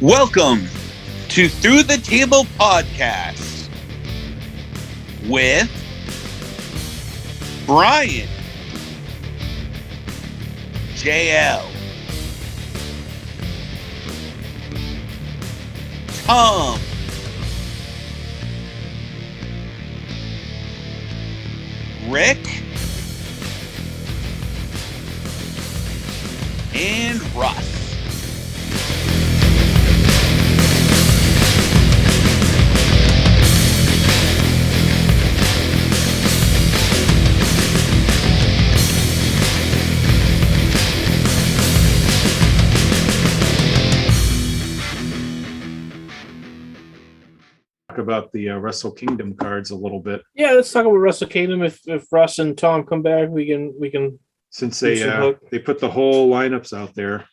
Welcome to Through the Table Podcast with Brian, JL, Tom, Rick, and Russ. About the Wrestle Kingdom cards a little bit. Yeah, let's talk about Wrestle Kingdom. If Russ and Tom come back, we can. Since they put the whole lineups out there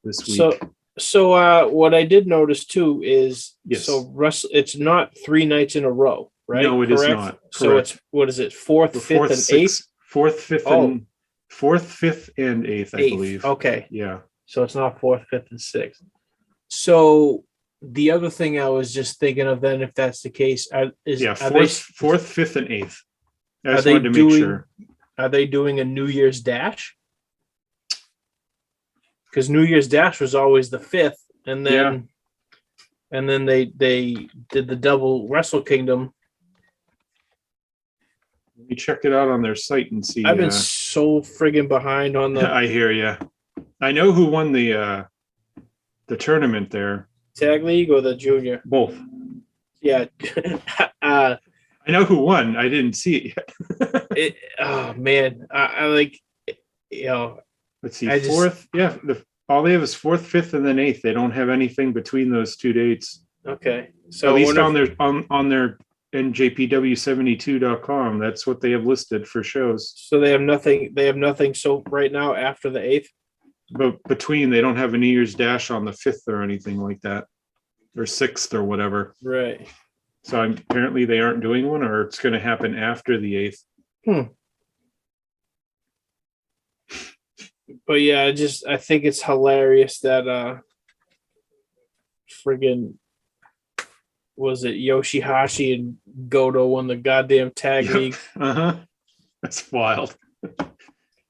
this week. So what I did notice too is Yes. So it's not 3 nights in a row, right? No, it is not. So it's what is it? Fourth, fifth, and eighth. Fourth, fifth, and eighth, I believe. Okay. Yeah. So it's not fourth, fifth, and sixth. So the other thing I was just thinking of then, if that's the case, fourth, fifth, and eighth. I just wanted to make sure. Are they doing a New Year's Dash? Because New Year's Dash was always the 5th, and then they did the double Wrestle Kingdom. Let me check it out on their site and see. I've been so friggin' behind on the. I hear you. I know who won the tournament there. Tag League or the Junior? Both. Yeah. I know who won. I didn't see it yet. Oh man, I like, Let's see. Fourth. All they have is fourth, fifth, and then eighth. They don't have anything between those two dates. Okay. So at least on their NJPW72.com, that's what they have listed for shows. So they have nothing. They have nothing. So right now after the 8th. But between, they don't have a New Year's Dash on the 5th or anything like that, or 6th or whatever. Right. So apparently they aren't doing one, or it's going to happen after the 8th. But yeah, I think it's hilarious that friggin' was it Yoshihashi and Goto won the goddamn tag league. That's wild.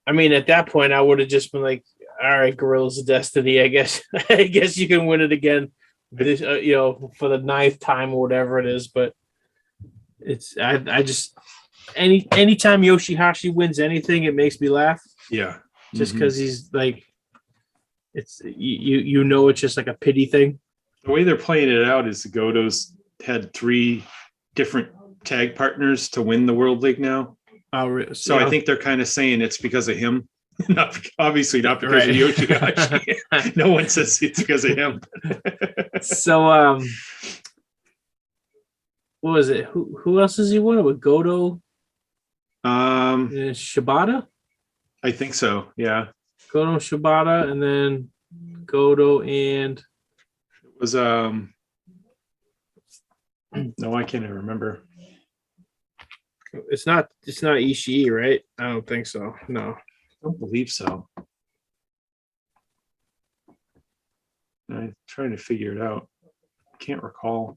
I mean, at that point, I would have just been like, all right, Guerrillas of Destiny, I guess. I guess you can win it again, this, for the 9th time or whatever it is. But it's I just anytime Yoshihashi wins anything, it makes me laugh. Yeah, just because he's like, it's it's just like a pity thing. The way they're playing it out is the Goto's had 3 different tag partners to win the World League now. So I think they're kind of saying it's because of him. Obviously not because of Yoshihashi. No one says it's because of him. So what was it? Who else does he win with? Goto? Shibata? I think so, yeah. Goto, Shibata, and then Goto and it was no, I can't even remember. It's not Ishii, right? I don't think so. No. I don't believe so. I'm trying to figure it out. Can't recall.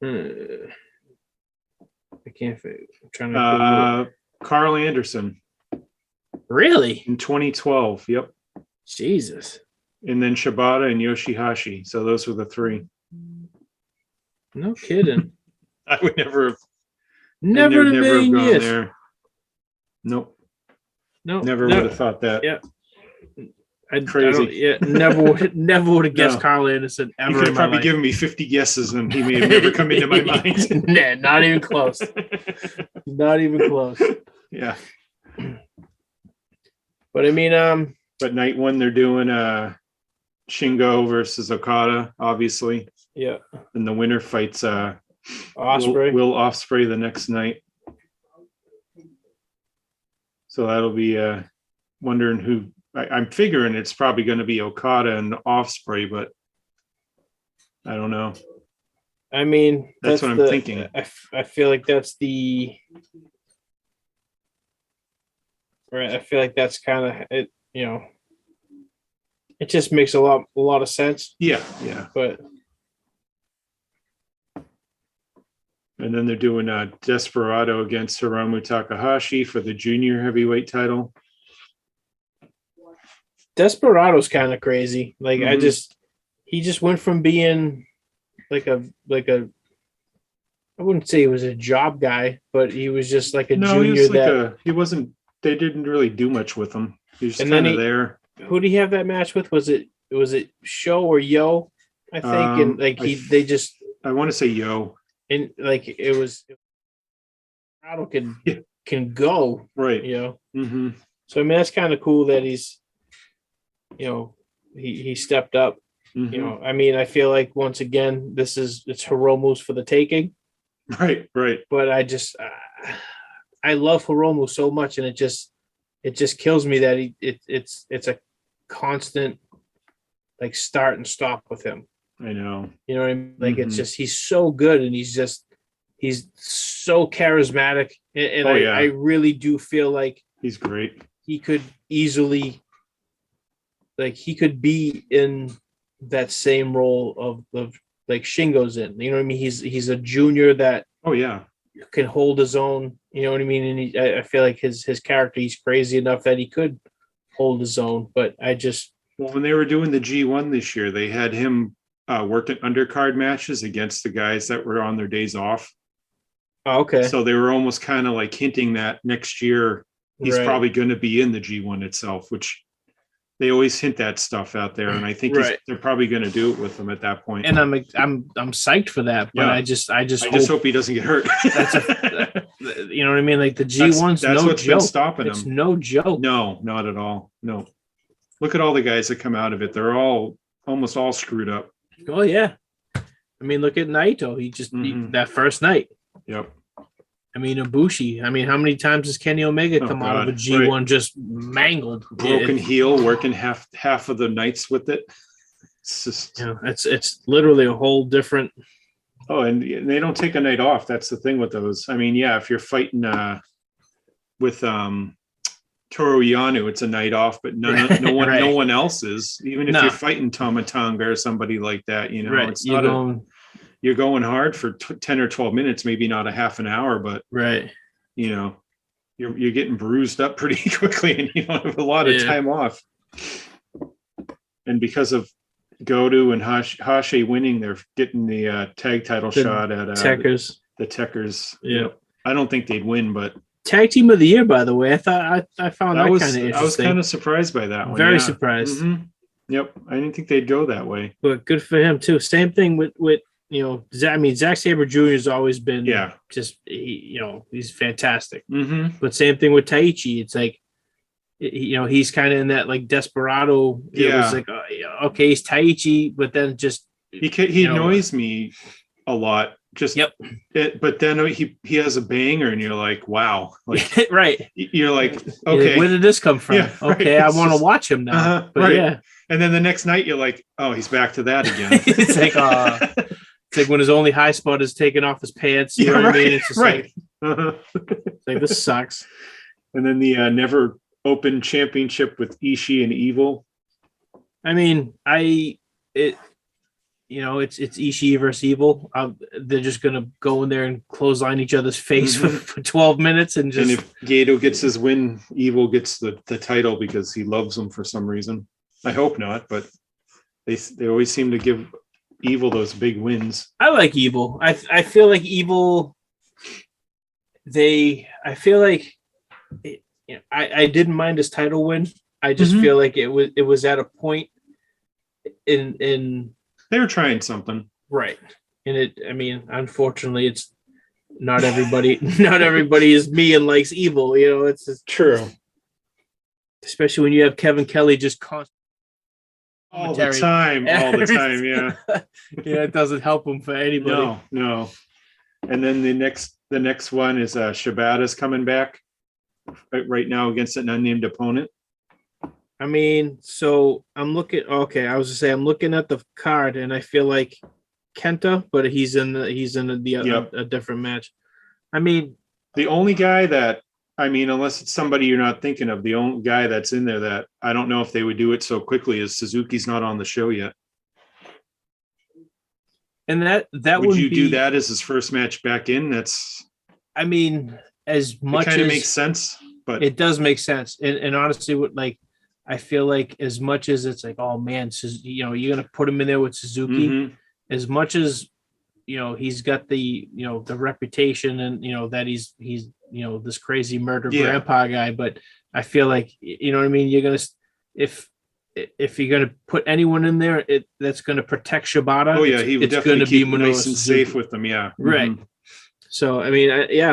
I can't. I'm trying to. Karl Anderson. Really? In 2012. Yep. Jesus. And then Shibata and Yoshihashi. So those were the 3. No kidding. I would never have gone there. Nope. Never would have thought that. Yeah. Crazy. Never would have guessed Karl Anderson ever. You could have probably given me 50 guesses and he may have never come into my mind. Nah, not even close. Not even close. Yeah. But I mean, but night 1 they're doing Shingo versus Okada, obviously. Yeah. And the winner fights Ospreay. Will Ospreay the next night. So that'll be wondering who. I'm figuring it's probably going to be Okada and Ospreay, but I don't know. I mean, that's what I'm thinking. I feel like that's the Right. I feel like that's kind of it. It just makes a lot of sense. Yeah. But and then they're doing a Desperado against Hiromu Takahashi for the junior heavyweight title. Desperado's kind of crazy. Like he just went from being like a I wouldn't say he was a job guy, but he was just like a junior he wasn't. They didn't really do much with him. He was And kind then of there. Who did he have that match with? Was it Show or Yo? I think, and like they just. I want to say Yo. And like it was. Colorado can go right. Mm-hmm. So I mean that's kind of cool that he's. He stepped up. Mm-hmm. I mean I feel like once again it's Hiromu's for the taking. Right. But I love Hiromu so much, and it just kills me that it's a constant like start and stop with him. I know. You know what I mean? Like it's just he's so good, and he's so charismatic, and I really do feel like he's great. He could easily be in that same role of like Shingo's in. You know what I mean? He's a junior that can hold his own. You know what I mean? And I feel like his character, he's crazy enough that he could hold his own. But when they were doing the G1 this year, they had him working undercard matches against the guys that were on their days off. Oh, okay. So they were almost kind of like hinting that next year he's probably going to be in the G1 itself, which they always hint that stuff out there, and I think they're probably going to do it with him at that point. And I'm psyched for that, but I just hope he doesn't get hurt. You know what I mean? Like the G1's that's no what's joke. Been stopping it's him. No joke. No, not at all. No. Look at all the guys that come out of it. They're almost all screwed up. Oh yeah. I mean, look at Naito. He just that first night. Yep. I mean, Ibushi. I mean, how many times has Kenny Omega come out of a G1 just mangled? Broken heel, working half of the nights with it. It's just it's literally a whole different. Oh, and they don't take a night off. That's the thing with those. I mean, if you're fighting with Toru Yano, it's a night off, but no one else is. Even if you're fighting Tama Tonga or somebody like that, it's not you're going hard for 10 or 12 minutes, maybe not a half an hour, but you're getting bruised up pretty quickly, and you don't have a lot of time off. And because of Goto and Hashi winning, they're getting the tag title shot at Tekkers. The Tekkers. Yeah. I don't think they'd win, but tag team of the year, by the way. I thought I found that kind of interesting. I was kind of surprised by that one. Very surprised. Mm-hmm. Yep. I didn't think they'd go that way. But good for him too. Same thing with Zack Sabre Jr. has always been just he's fantastic. Mm-hmm. But same thing with Taichi. It's like he's kind of in that like Desperado. It was like okay, he's Taichi, but then just he annoys me a lot. But then he has a banger, and you're like, wow, like right. You're like, okay, where did this come from? Yeah, okay, I want to watch him now. But yeah, and then the next night you're like, oh, he's back to that again. It's like when his only high spot is taking off his pants. You know what I mean? It's just like this sucks. And then the Never Open Championship with Ishii and Evil. I mean, it's Ishii versus Evil. They're just gonna go in there and clothesline each other's face for 12 minutes and just. And if Gato gets his win, Evil gets the title because he loves him for some reason. I hope not, but they always seem to give Evil those big wins. I like Evil. I feel like Evil. I feel like I didn't mind his title win. I just feel like it was at a point in. They were trying something, right? And unfortunately, it's not everybody. Not everybody is me and likes Evil. It's just true. Especially when you have Kevin Kelly just constantly. All the time, yeah. It doesn't help him for anybody. No. And then the next one is Shibata's coming back right now against an unnamed opponent. I mean, so I'm looking. Okay, I was to say I'm looking at the card, and I feel like Kenta, but he's in a different match. I mean, the only guy that I mean, unless it's somebody you're not thinking of, the only guy that's in there that I don't know if they would do it so quickly is Suzuki's not on the show yet. And that would you do that as his first match back in? That's, I mean, as much it kind as of makes sense, but it does make sense. And honestly, like, I feel like as much as it's like, oh man, you know, you're gonna put him in there with Suzuki, as much as, you know, he's got the, you know, the reputation and, you know, that he's, you know, this crazy murder grandpa guy, but I feel like, you know what I mean? You're gonna, if you're gonna put anyone in there, that's gonna protect Shibata. Oh yeah, he would definitely keep be nice and safe with them. Yeah, right. So I mean,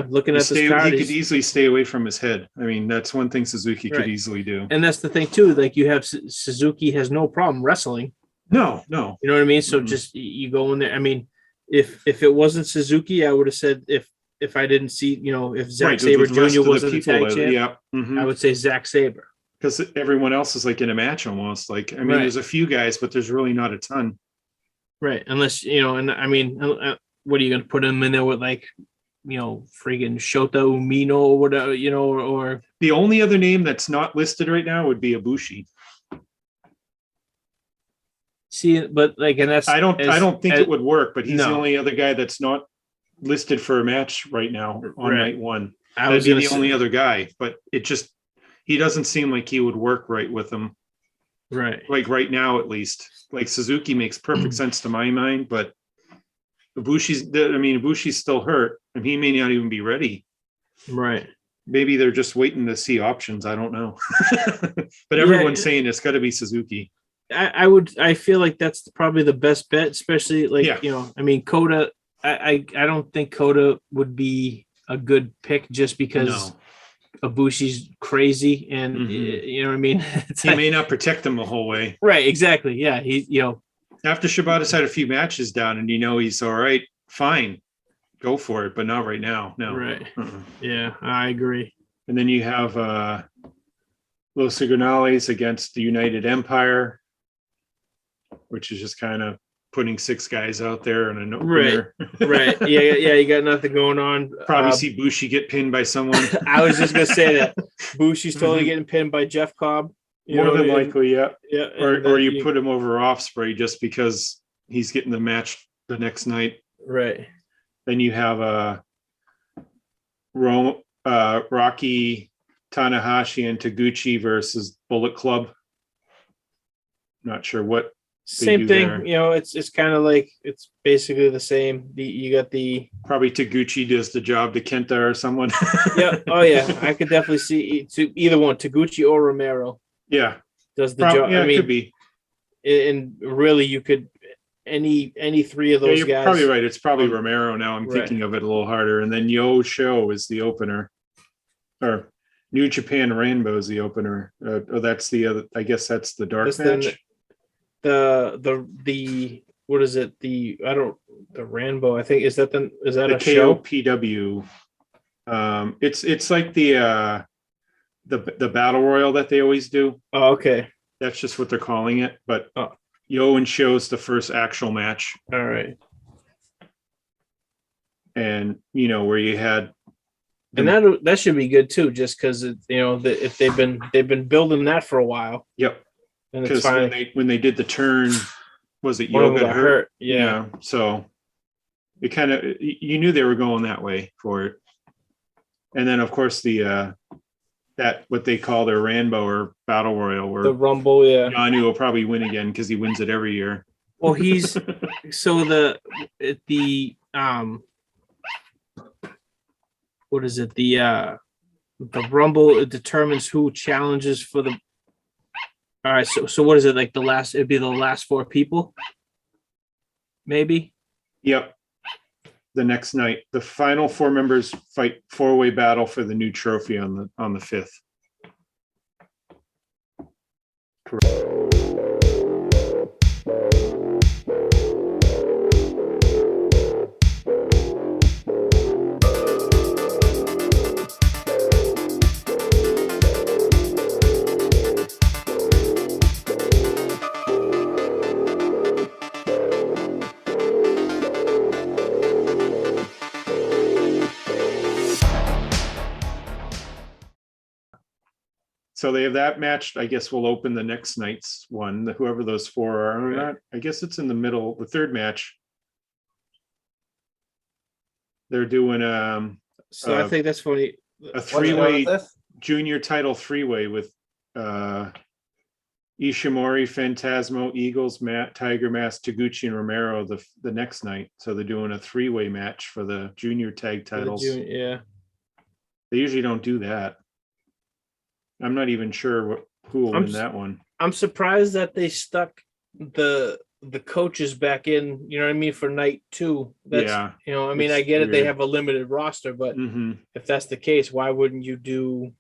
looking at this card, he could easily stay away from his head. I mean, that's one thing Suzuki could easily do. And that's the thing too. Like you have Suzuki has no problem wrestling. No. You know what I mean? So just you go in there. I mean, if it wasn't Suzuki, I would have said if I didn't see, you know, if Zack Sabre Jr. wasn't the tag champ, I would say Zack Sabre. Because everyone else is like in a match almost. Like, I mean, there's a few guys, but there's really not a ton. Right. Unless, you know, and I mean, what are you going to put him in there with, like, you know, friggin' Shota Umino or whatever, you know, or the only other name that's not listed right now would be Ibushi. See, but like, and that's I don't think it would work, but he's the only other guy that's not listed for a match right now on night one. That'd be the only other guy, but he doesn't seem like he would work right with them. Right. Like right now, at least. Like Suzuki makes perfect sense to my mind, but Ibushi's still hurt and he may not even be ready. Right. Maybe they're just waiting to see options. I don't know. But everyone's saying it's got to be Suzuki. I feel like that's probably the best bet, especially like, you know, I mean, Kota, I don't think Kota would be a good pick just because Ibushi's crazy and you know what I mean? He may not protect him the whole way. Right, exactly. Yeah, he, you know, after Shibata's had a few matches down and you know he's all right, fine, go for it, but not right now. No. Right. Yeah, I agree. And then you have Los Signales against the United Empire, which is just kind of putting 6 guys out there and a opener. Right. Yeah. You got nothing going on. Probably see Bushi get pinned by someone. I was just gonna say that Bushi's totally getting pinned by Jeff Cobb. More than likely, yeah. Yeah. Or you put him over Ospreay just because he's getting the match the next night. Right. Then you have Rocky Tanahashi and Taguchi versus Bullet Club. Not sure what. Same thing, there. You know, it's kind of like it's basically the same. You got the probably Taguchi does the job to Kenta or someone. Yeah. Oh yeah, I could definitely see either one, Taguchi or Romero. Yeah, does the job. Yeah, I mean, it could be. And really, you could any 3 of those you're guys. Probably right. It's probably Romero now. I'm thinking of it a little harder, and then Yo Show is the opener, or New Japan Rainbow is the opener. That's the other. I guess that's the dark match. The what is it? The Rambo, I think is that a show? KOPW. It's like the battle royal that they always do. Oh, okay. That's just what they're calling it. But Yo and Show's the first actual match. All right. And you know where you had, and that should be good too, just because you know if they've been building that for a while. Yep. Because when they did the turn, was it Yo got hurt? Yeah. So it kind of, you knew they were going that way for it. And then of course that what they call their Rambo or Battle Royal, where the Rumble, yeah. Yanu will probably win again because he wins it every year. Well, he's so the what is it? The Rumble, it determines who challenges for the. All right, so what is it like? It'd be the last 4 people, maybe. Yep. The next night, the final 4 members fight 4-way battle for the new trophy on the 5th. Correct. So they have that match. I guess we'll open the next night's one. Whoever those four are. Or not. I guess it's in the middle. The third match. They're doing So I think that's funny. A three-way junior title three-way with Ishimori, Phantasmo, Eagles, Tiger Mask, Taguchi, and Romero the next night. So they're doing a three-way match for the junior tag titles. Yeah. They usually don't do that. I'm not even sure who will win that one. I'm surprised that they stuck the coaches back in, you know what I mean, for night 2. That's, you know, I mean, I get it. They have a limited roster, but if that's the case, why wouldn't you do,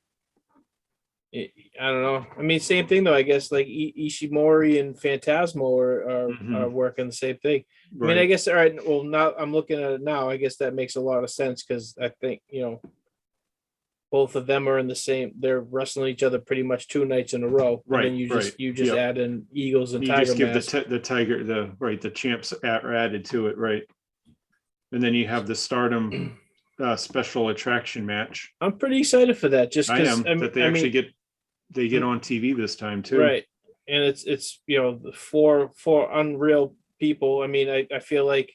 I don't know. I mean, same thing though, I guess, like Ishimori and Phantasmo are working the same thing. Right. I mean, I guess, all right, well, now I'm looking at it now, I guess that makes a lot of sense because I think, you know, both of them are in the same, they're wrestling each other pretty much 2 nights in a row. Right. And then you just add in Eagles and Tiger. You just give the Tiger, the champs are added to it. Right. And then you have the Stardom special attraction match. I'm pretty excited for that. Just because they get on TV this time too. Right. And it's, you know, the four unreal people. I mean, I feel like,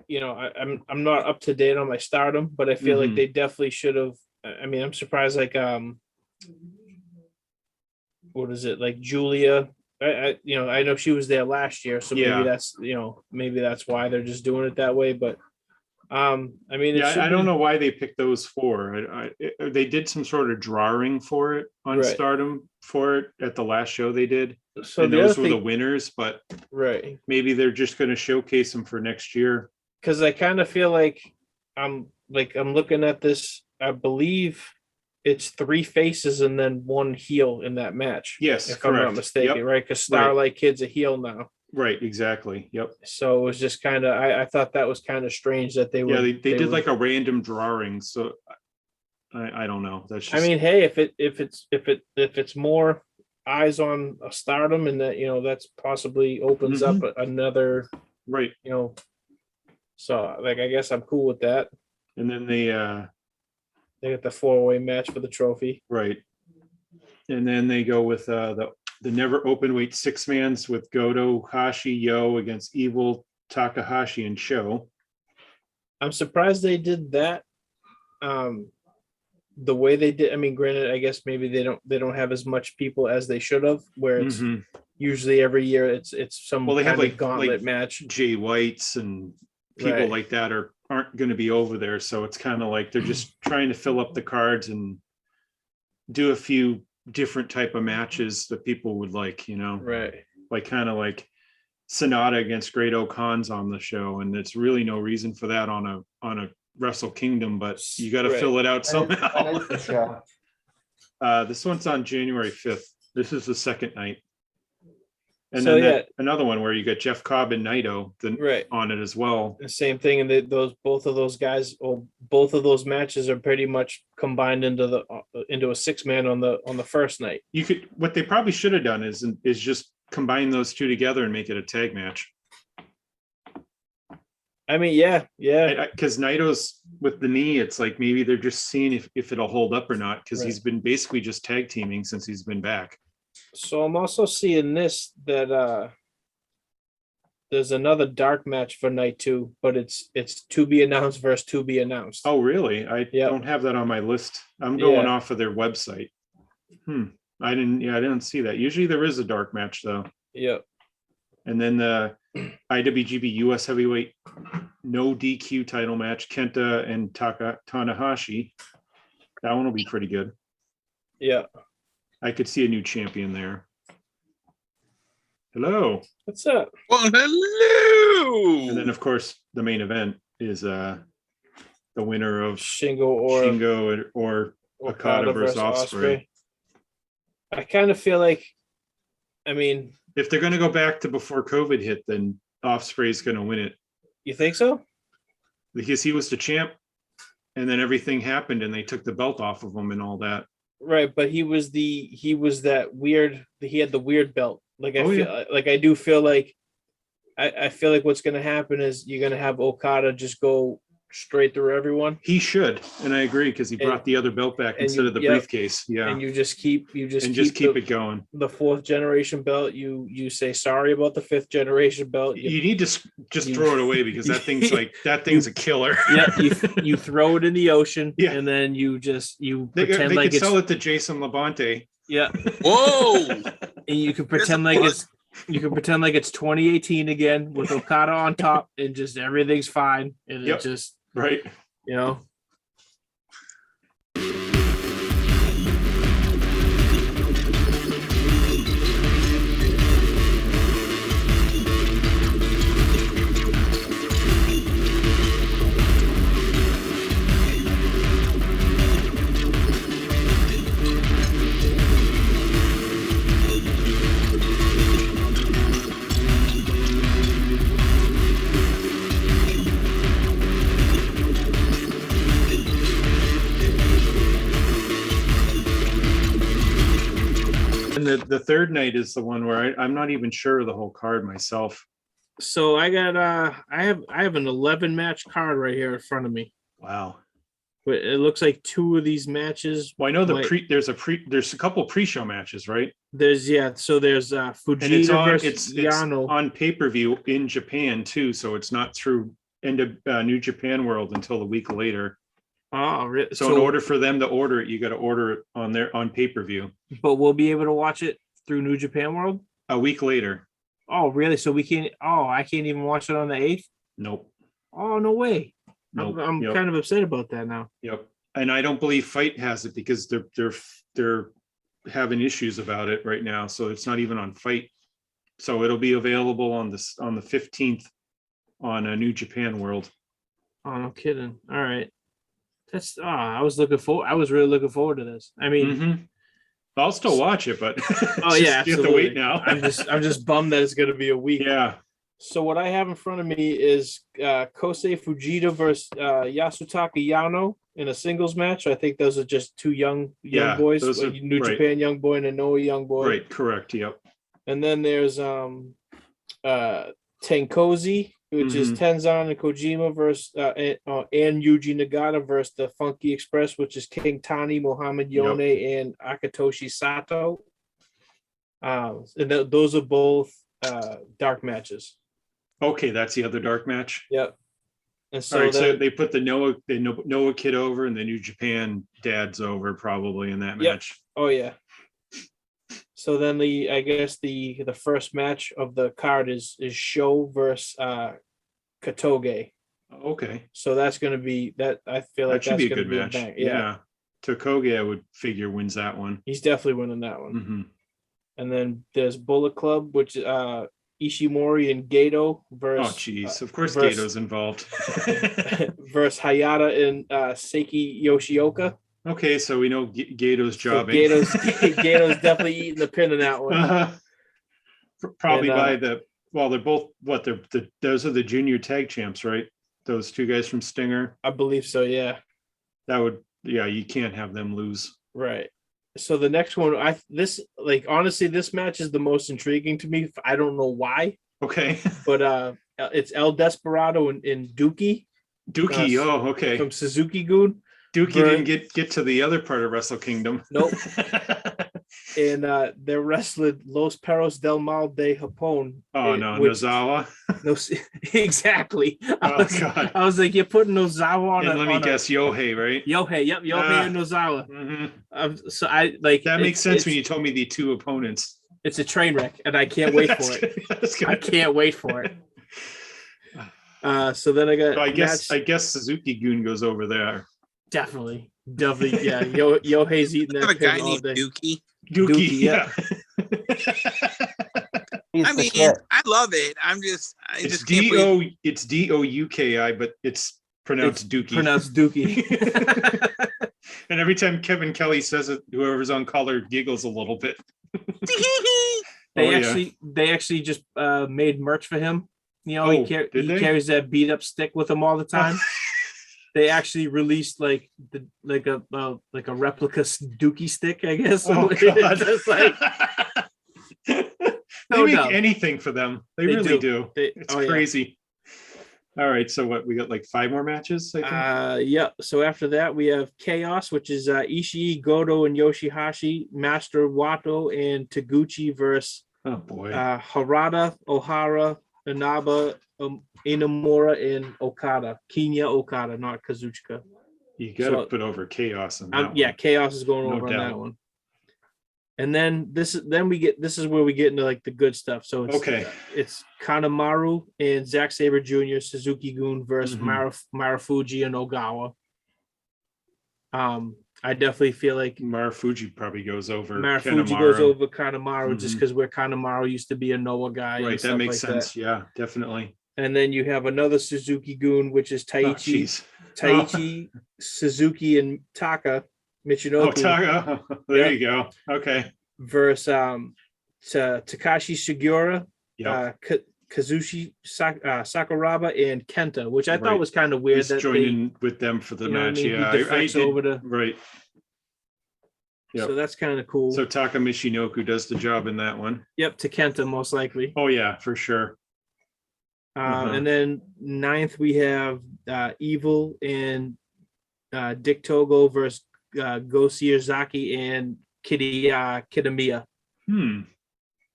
you know, I'm not up to date on my Stardom, but I feel like they definitely should have. I mean, I'm surprised. Like, what is it? Like Julia. I you know, I know she was there last year, so maybe that's, you know, maybe that's why they're just doing it that way. But I mean, I don't know why they picked those 4. They did some sort of drawing for it on Stardom for it at the last show they did. So and those were the winners, but maybe they're just going to showcase them for next year. Because I kind of feel like I'm looking at this. I believe it's 3 faces and then 1 heel in that match. Yes, if I'm not mistaken, right? Because Starlight Kid's a heel now. Right, exactly. Yep. So it was just kind of, I thought that was kind of strange that they were. Yeah, they did like a random drawing. So I don't know. That's just. I mean, hey, if it's more eyes on a Stardom, and that, you know, that's possibly opens up another. Right. You know. So, like, I guess I'm cool with that. And then they got the 4-way match for the trophy. Right. And then they go with the never open weight 6-mans with Goto, Hashi, Yo against Evil, Takahashi, and Sho. I'm surprised they did that. The way they did. I mean, granted, I guess maybe they don't have as much people as they should have. Where it's usually every year it's some they have like gauntlet match. Jay Whites and people like that aren't going to be over there, so it's kind of like they're just trying to fill up the cards and do a few different type of matches that people would like, you know, like kind of like Sonata against Great O'Con's on the show, and it's really no reason for that on a Wrestle Kingdom, but you got to fill it out somehow. This one's on January 5th. This is the second night. And so, then another one where you got Jeff Cobb and Naito on it as well. The same thing, and both of those guys, or both of those matches are pretty much combined into a 6-man on the first night. What they probably should have done is just combine those 2 together and make it a tag match. I mean, yeah. Because Naito's with the knee, it's like maybe they're just seeing if it'll hold up or not, because he's been basically just tag teaming since he's been back. So I'm also seeing this that there's another dark match for night 2, but it's to be announced versus to be announced. Oh, really? I don't have that on my list. I'm going off of their website. I didn't see that. Usually there is a dark match though. Yep. And then the IWGP US Heavyweight no DQ title match, Kenta and Tanahashi. That one will be pretty good. Yeah. I could see a new champion there. Hello. What's up? Well, hello. And then, of course, the main event is the winner of Shingo or Okada versus Ospreay. I kind of feel like, I mean, if they're going to go back to before COVID hit, then Ospreay is going to win it. You think so? Because he was the champ, and then everything happened, and they took the belt off of him and all that. Right, but he had the weird belt. Like I do feel like I feel like what's going to happen is you're going to have Okada just go straight through everyone. He should, and I agree because he brought the other belt back instead of the briefcase. Yeah, and you just keep it going. The 4th generation belt. You say sorry about the 5th generation belt. You need to just throw it away because that thing's a killer. Yeah, you throw it in the ocean, and then you pretend they like could sell it to Jason Labonte. Yeah. Whoa! And you can pretend like it's 2018 again with Okada on top, and just everything's fine, and it just right. You know. And the third night is the one where I'm not even sure of the whole card myself. So I got I have an 11 match card right here in front of me. Wow. But it looks like 2 of these matches. Well, I know there's a couple pre-show matches, right? There's Fujita versus Yano. It's on pay-per-view in Japan too, so it's not through New Japan World until a week later. Oh, really? So in order for them to order it, you got to order it on pay-per-view. But we'll be able to watch it through New Japan World a week later. Oh, really? So we can't? Oh, I can't even watch it on the 8th. Nope. Oh, no way. Nope. I'm kind of upset about that now. Yep. And I don't believe Fight has it because they're having issues about it right now. So it's not even on Fight. So it'll be available on the 15th on a New Japan World. Oh, no kidding. All right. That's I was really looking forward to this. I mean, I'll still watch it, but you have to wait now. I'm just bummed that it's going to be a week. Yeah. So what I have in front of me is Kosei Fujita versus Yasutaka Yano in a singles match. I think those are just 2 young boys, New Japan young boy and a Noah young boy. Right, correct. Yep. And then there's Tenkozi, which is Tenzan and Kojima versus and Yuji Nagata versus the Funky Express, which is King Tani, Mohammed Yone, and Akitoshi Sato. And those are both dark matches. Okay, that's the other dark match. Yep. And so, so they put the Noah kid over and the New Japan dads over probably in that match. Oh yeah. So then the first match of the card is Sho versus Katoge. Okay. So that's going to be that. I feel like that should that's be a good match. Yeah. Tokoge, I would figure wins that one. He's definitely winning that one. Mm-hmm. And then there's Bullet Club, which Ishimori and Gato versus. Oh, geez. Of course, Gato's involved. versus Hayata and Seiki Yoshioka. Okay, so we know Gato's jobbing. Gato's definitely eating the pin in that one. Probably they're both those are the junior tag champs, right? Those 2 guys from Stinger. I believe so. Yeah. You can't have them lose. Right. So the next one, honestly, this match is the most intriguing to me. I don't know why. Okay. But it's El Desperado and Dookie. Dookie, okay. From Suzuki-gun. Dookie didn't get to the other part of Wrestle Kingdom. Nope. And they're wrestling Los Perros del Mal de Japón. Oh, no, Nozawa? No, exactly. God. I was like, you're putting Nozawa on and let me guess, Yohei, right? Yohei, yep, Yohei and Nozawa. Mm-hmm. So I like that makes sense when you told me the 2 opponents. It's a train wreck, and I can't wait for it. I can't wait for it. So then I got. So I guess Suzuki-gun goes over there. Definitely, yeah. Yohei's eating that. I have a guy named Dookie. Dookie, yeah. I mean, I love it. It's Douki, but it's pronounced Dookie. And every time Kevin Kelly says it, whoever's on color giggles a little bit. They actually just made merch for him. You know, he carries that beat up stick with him all the time. They actually released like a replica Dookie stick, I guess. Oh, God. Just like, they make anything for them. They really do. It's crazy. All right. So what, we got like 5 more matches, I think? Yeah. So after that, we have Chaos, which is Ishii, Goto, and Yoshihashi, Master Wato, and Taguchi versus Oh boy. Harada, Ohara, Inaba, Inamura, and Okada. Kinya Okada, not Kazuchika. You got to put over Chaos on that one. Yeah, Chaos is going over on that one. And then this is where we get into like the good stuff. So it's Kanemaru and Zack Sabre Jr., Suzuki-gun versus Marufuji and Ogawa. I definitely feel like Marufuji probably goes over. Marufuji goes over Kanemaru just because where Kanemaru used to be a Noah guy. Right, that makes sense. That. Yeah, definitely. And then you have another Suzuki-gun, which is Taichi, Suzuki, and Taka Michinoku. Oh, Taka. There you go. Okay. Versus Takashi Sugiura, Kazushi Sakuraba, and Kenta, which I thought was kind of weird. That joining with them for the match. Yeah, I did. Over to, right. Yep. So that's kind of cool. So Taka Michinoku does the job in that one. Yep, to Kenta most likely. Oh yeah, for sure. And then 9th we have Evil and Dick Togo versus Go Shiozaki and Kitamiya.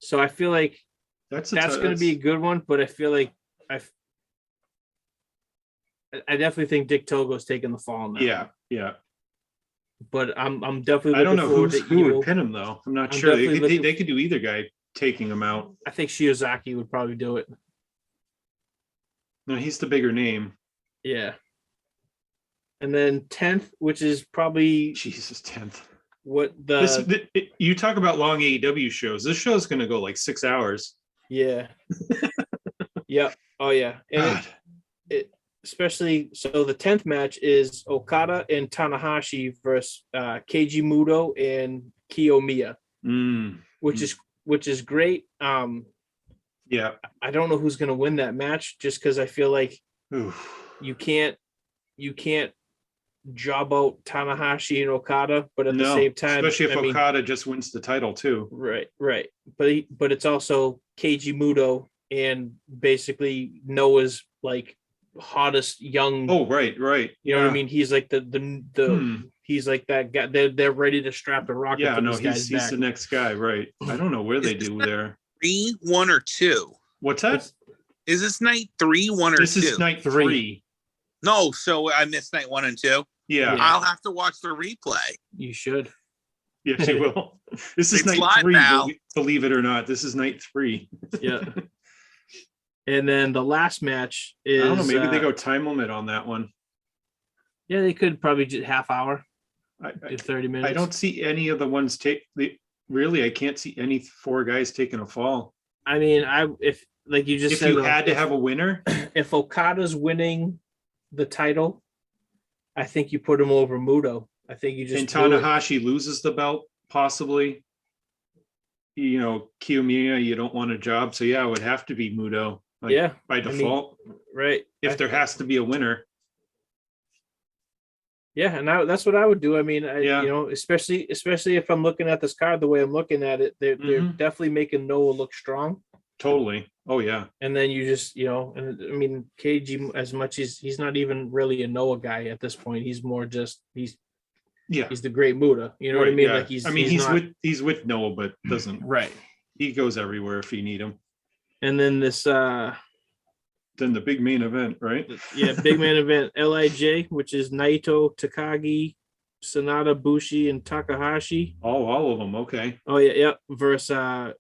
So I feel like that's going to be a good one, but I feel like I definitely think Dick Togo's taking the fall on that. Yeah. But I'm definitely. I don't know who would pin him though. I'm not sure. They could do either guy taking him out. I think Shiozaki would probably do it. No, he's the bigger name. Yeah. And then 10th, which is probably 10th. What you talk about long AEW shows. This show is going to go like 6 hours. Yeah. Yeah. Oh yeah. And it especially so the 10th match is Okada and Tanahashi versus Keiji Muto and Kiyomiya. Which is great. Yeah. I don't know who's going to win that match just because I feel like you can't job out Tanahashi and Okada, but at the same time, especially if Okada just wins the title too. Right. But it's also Keiji Muto and basically Noah's like hottest young. Oh, right. You know what I mean? He's like he's like that guy. They're ready to strap the rocket. Yeah, no, he's the next guy, right? I don't know where they do there. 3, 1, or 2. What's that? Is this night 3, 1, or 2? This is night 3. No, so I missed night 1 and 2. Yeah. I'll have to watch the replay. You should. Yes, you will. This is night 3, believe it or not. This is night 3. Yeah. And then the last match is I don't know, maybe they go time limit on that one. Yeah, they could probably just half hour. 30 minutes. I don't see any of the ones I can't see any 4 guys taking a fall. I mean, if like you just said, you had to have a winner, if Okada's winning the title, I think you put him over Muto. I think you just and Tanahashi loses the belt, possibly. You know, Kiyomiya, you don't want a job, so yeah, it would have to be Muto. By default, right? If there has to be a winner. Yeah, and that's what I would do. I mean, you know, especially if I'm looking at this card the way I'm looking at it, they're definitely making Noah look strong. Totally. Oh yeah. And then you just, you know, and I mean, KG, as much as he's not even really a Noah guy at this point, he's more just he's the great Muta. You know what I mean? Yeah. Like he's with Noah, but doesn't He goes everywhere if you need him. And then this then the big main event, right? Yeah, big main event, LIJ, which is Naito, Takagi, Sanada, Bushi, and Takahashi. All of them, okay. Oh yeah. Versus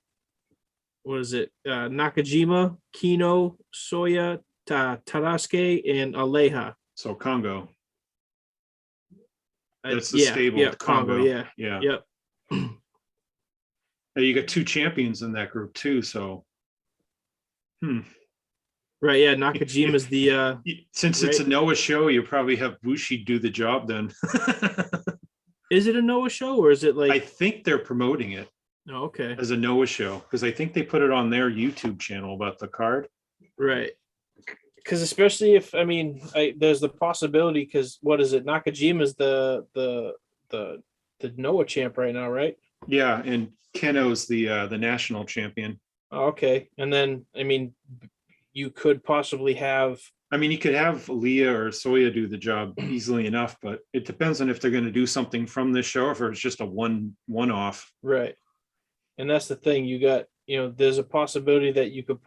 what is it? Nakajima, Kino, Soya, Tadasuke, and Aleja. So Congo. That's the stable. Yeah, Congo. Yeah. Yep. You got 2 champions in that group too, so Right, yeah. Nakajima's the since it's a Noah show, you probably have Bushi do the job then. Is it a Noah show or is it like I think they're promoting it. Oh, okay. As a Noah show, because I think they put it on their YouTube channel about the card. Right. Because especially if there's the possibility because what is it? Nakajima's the Noah champ right now, right? Yeah, and Keno's the national champion. Oh, okay. And then you could possibly have I mean, you could have Leah or Soya do the job easily enough, but it depends on if they're going to do something from this show, or if it's just a one-off. Right. And that's the thing. You got, there's a possibility that you could,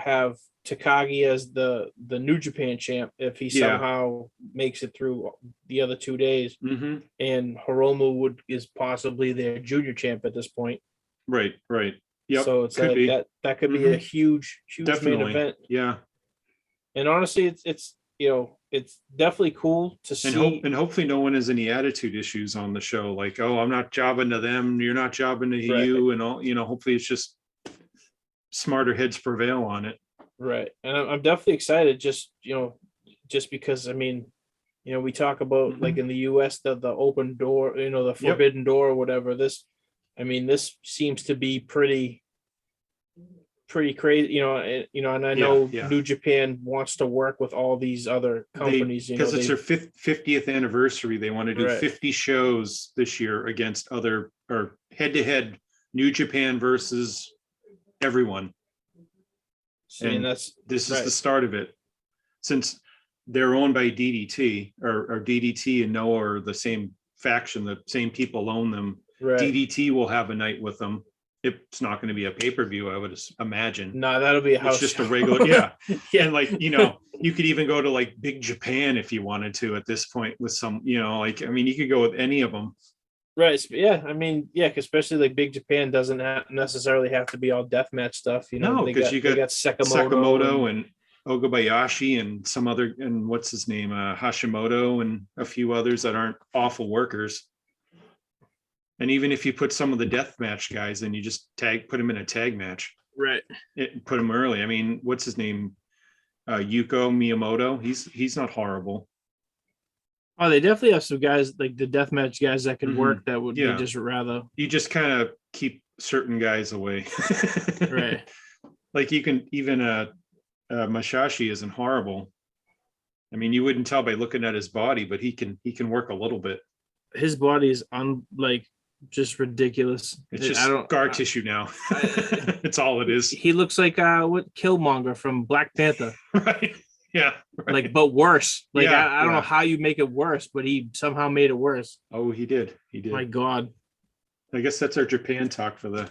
have Takagi as the New Japan champ if he somehow makes it through the other 2 days, and Hiromu is possibly their junior champ at this point. Right. Yep. So it's like that could be a huge main event. Yeah. And honestly, it's definitely cool to see. And hopefully no one has any attitude issues on the show, like, oh, I'm not jobbing to them, you're not jobbing to you, and all. Hopefully it's just smarter heads prevail on it. Right. And I'm definitely excited, just because, I mean, we talk about like in the US, the open door, the forbidden door or whatever. This seems to be pretty crazy, and I know New Japan wants to work with all these other companies, because it's their 50th anniversary. They want to do 50 shows this year against other, or head-to-head New Japan versus everyone. And this is the start of it. Since they're owned by DDT, or DDT and Noah are the same faction, the same people own them. DDT will have a night with them. It's not going to be a pay-per-view, I would imagine. No, that'll be a house. It's just a regular, And like, you could even go to like Big Japan if you wanted to at this point with some, you could go with any of them. Right. Yeah. I mean, because especially like Big Japan doesn't necessarily have to be all deathmatch stuff. No, because you got Sakamoto and Ogabayashi and some other, and what's his name, Hashimoto, and a few others that aren't awful workers. And even if you put some of the deathmatch guys in, you just put them in a tag match. Right. Put them early. I mean, what's his name? Yuko Miyamoto. He's not horrible. Oh, they definitely have some guys, like the deathmatch guys that could work, that would be just rather. You just kind of keep certain guys away. Right. Like you can even Mashashi isn't horrible. I mean, you wouldn't tell by looking at his body, but he can work a little bit. His body is just ridiculous. It's just scar tissue now. It's all it is. He looks like Killmonger from Black Panther. Right. Yeah. Right. But worse. I don't know how you make it worse, but he somehow made it worse. Oh, he did. My God. I guess that's our Japan talk for the